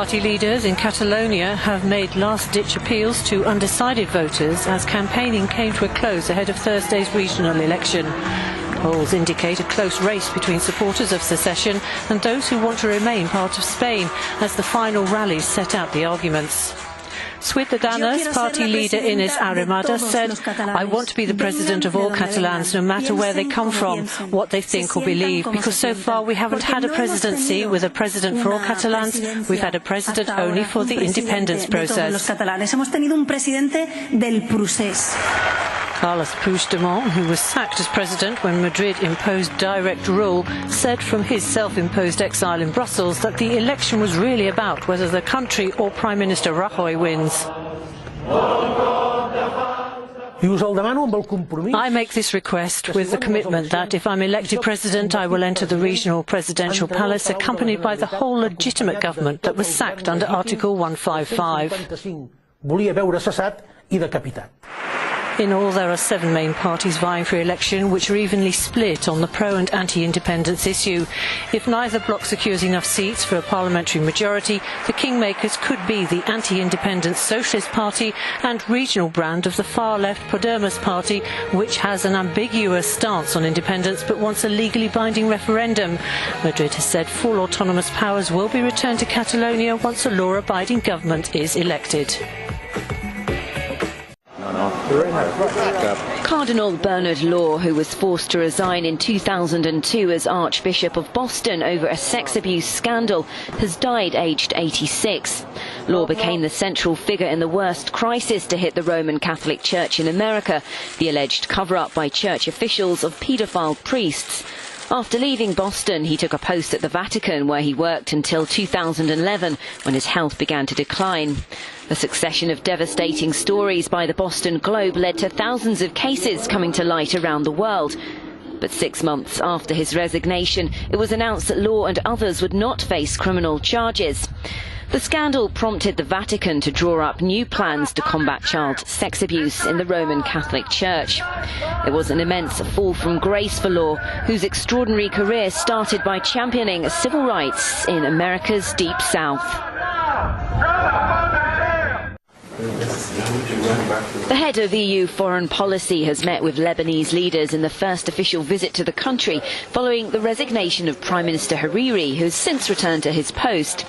Party leaders in Catalonia have made last-ditch appeals to undecided voters as campaigning came to a close ahead of Thursday's regional election. Polls indicate a close race between supporters of secession and those who want to remain part of Spain as the final rallies set out the arguments. Ciudadanos party leader Inés Arrimadas said, "I want to be the president of all Catalans, no matter where they come from, what they think or believe, because so far we haven't had a presidency with a president for all Catalans, we've had a president only for the independence process." Carles Puigdemont, who was sacked as president when Madrid imposed direct rule, said from his self-imposed exile in Brussels that the election was really about whether the country or Prime Minister Rajoy wins. I make this request with the commitment that if I'm elected president, I will enter the regional presidential palace accompanied by the whole legitimate government that was sacked under Article 155. In all, there are 7 main parties vying for election, which are evenly split on the pro- and anti-independence issue. If neither bloc secures enough seats for a parliamentary majority, the kingmakers could be the anti-independence Socialist Party and regional brand of the far-left Podemos Party, which has an ambiguous stance on independence but wants a legally binding referendum. Madrid has said full autonomous powers will be returned to Catalonia once a law-abiding government is elected. Cardinal Bernard Law, who was forced to resign in 2002 as Archbishop of Boston over a sex abuse scandal, has died aged 86. Law became the central figure in the worst crisis to hit the Roman Catholic Church in America, the alleged cover-up by church officials of paedophile priests. After leaving Boston, he took a post at the Vatican, where he worked until 2011, when his health began to decline. A succession of devastating stories by the Boston Globe led to thousands of cases coming to light around the world. But 6 months after his resignation, it was announced that Law and others would not face criminal charges. The scandal prompted the Vatican to draw up new plans to combat child sex abuse in the Roman Catholic Church. It was an immense fall from grace for Law, whose extraordinary career started by championing civil rights in America's Deep South. The head of EU foreign policy has met with Lebanese leaders in the first official visit to the country following the resignation of Prime Minister Hariri, who has since returned to his post.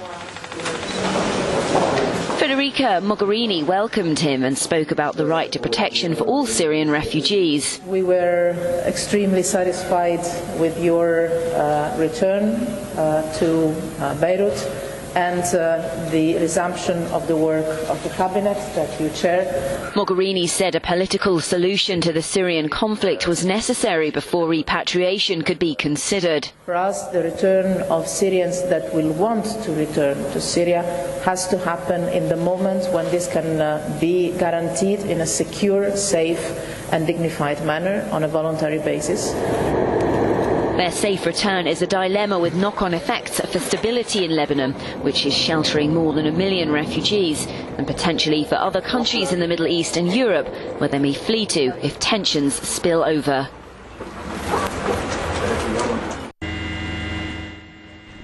Federica Mogherini welcomed him and spoke about the right to protection for all Syrian refugees. We were extremely satisfied with your return to Beirut and the resumption of the work of the cabinet that you chair. Mogherini said a political solution to the Syrian conflict was necessary before repatriation could be considered. For us, the return of Syrians that will want to return to Syria has to happen in the moment when this can be guaranteed in a secure, safe and dignified manner on a voluntary basis. Their safe return is a dilemma with knock-on effects for stability in Lebanon, which is sheltering more than 1 million refugees, and potentially for other countries in the Middle East and Europe, where they may flee to if tensions spill over.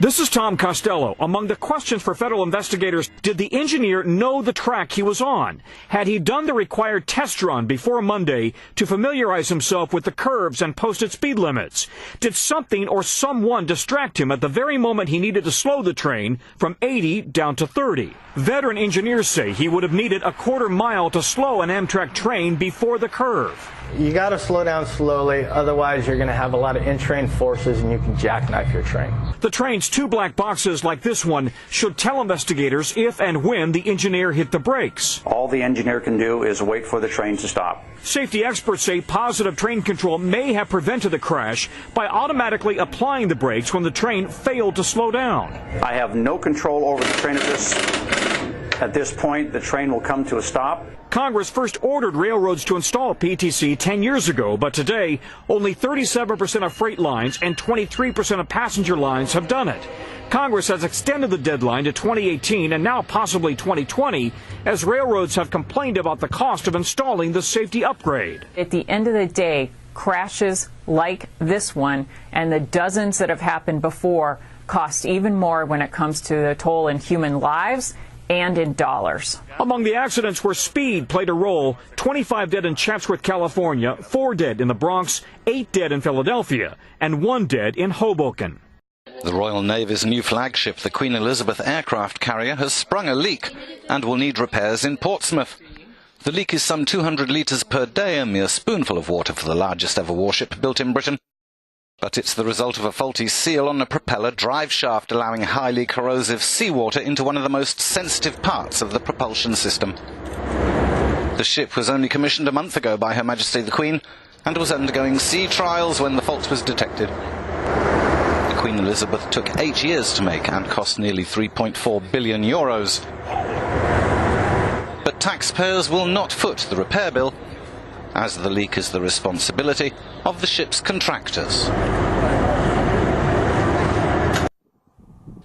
This is Tom Costello. Among the questions for federal investigators, did the engineer know the track he was on? Had he done the required test run before Monday to familiarize himself with the curves and posted speed limits? Did something or someone distract him at the very moment he needed to slow the train from 80 down to 30? Veteran engineers say he would have needed a quarter mile to slow an Amtrak train before the curve. You got to slow down slowly, otherwise you're going to have a lot of in-train forces and you can jackknife your train. The train's 2 black boxes like this one should tell investigators if and when the engineer hit the brakes. All the engineer can do is wait for the train to stop. Safety experts say positive train control may have prevented the crash by automatically applying the brakes when the train failed to slow down. I have no control over the train at this point. The train will come to a stop. Congress first ordered railroads to install PTC 10 years ago, but today only 37% of freight lines and 23% of passenger lines have done it. Congress has extended the deadline to 2018 and now possibly 2020 as railroads have complained about the cost of installing the safety upgrade. At the end of the day, crashes like this one and the dozens that have happened before cost even more when it comes to the toll in human lives and in dollars. Among the accidents where speed played a role, 25 dead in Chatsworth, California, 4 dead in the Bronx, 8 dead in Philadelphia, and 1 dead in Hoboken. The Royal Navy's new flagship, the Queen Elizabeth aircraft carrier, has sprung a leak and will need repairs in Portsmouth. The leak is some 200 litres per day, a mere spoonful of water for the largest ever warship built in Britain. But it's the result of a faulty seal on a propeller drive shaft, allowing highly corrosive seawater into one of the most sensitive parts of the propulsion system. The ship was only commissioned a month ago by Her Majesty the Queen and was undergoing sea trials when the fault was detected. The Queen Elizabeth took 8 years to make and cost nearly €3.4 billion. But taxpayers will not foot the repair bill, as the leak is the responsibility of the ship's contractors.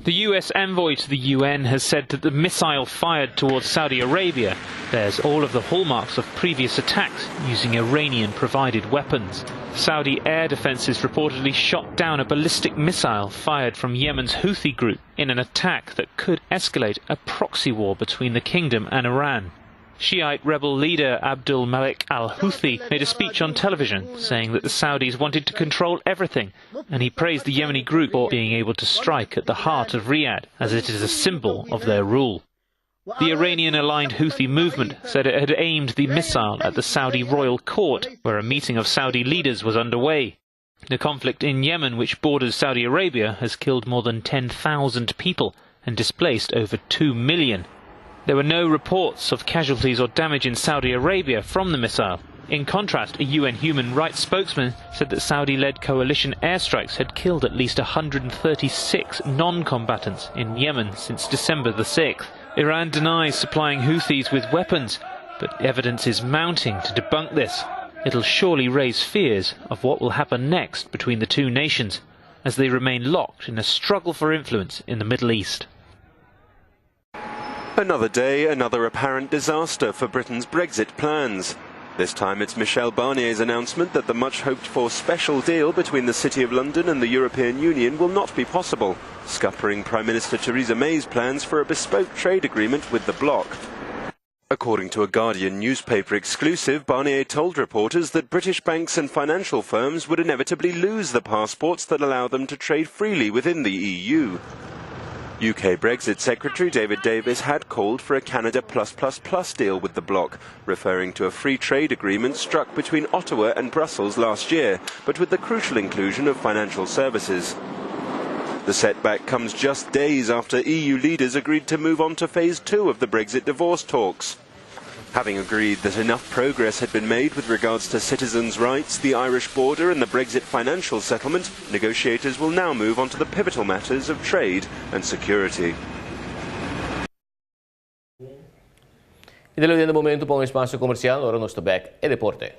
The US envoy to the UN has said that the missile fired towards Saudi Arabia bears all of the hallmarks of previous attacks using Iranian-provided weapons. Saudi air defences reportedly shot down a ballistic missile fired from Yemen's Houthi group in an attack that could escalate a proxy war between the kingdom and Iran. Shiite rebel leader Abdul Malik al-Houthi made a speech on television saying that the Saudis wanted to control everything, and he praised the Yemeni group for being able to strike at the heart of Riyadh, as it is a symbol of their rule. The Iranian-aligned Houthi movement said it had aimed the missile at the Saudi royal court, where a meeting of Saudi leaders was underway. The conflict in Yemen, which borders Saudi Arabia, has killed more than 10,000 people and displaced over 2 million. There were no reports of casualties or damage in Saudi Arabia from the missile. In contrast, a UN human rights spokesman said that Saudi-led coalition airstrikes had killed at least 136 non-combatants in Yemen since December the 6th. Iran denies supplying Houthis with weapons, but evidence is mounting to debunk this. It'll surely raise fears of what will happen next between the two nations, as they remain locked in a struggle for influence in the Middle East. Another day, another apparent disaster for Britain's Brexit plans. This time it's Michel Barnier's announcement that the much-hoped-for special deal between the City of London and the European Union will not be possible, scuppering Prime Minister Theresa May's plans for a bespoke trade agreement with the bloc. According to a Guardian newspaper exclusive, Barnier told reporters that British banks and financial firms would inevitably lose the passports that allow them to trade freely within the EU. UK Brexit Secretary David Davis had called for a Canada +++ deal with the bloc, referring to a free trade agreement struck between Ottawa and Brussels last year, but with the crucial inclusion of financial services. The setback comes just days after EU leaders agreed to move on to phase 2 of the Brexit divorce talks. Having agreed that enough progress had been made with regards to citizens' rights, the Irish border and the Brexit financial settlement, negotiators will now move on to the pivotal matters of trade and security. E dall'Unione del Momento para um espaço comercial, ora no Stobek e Deporte.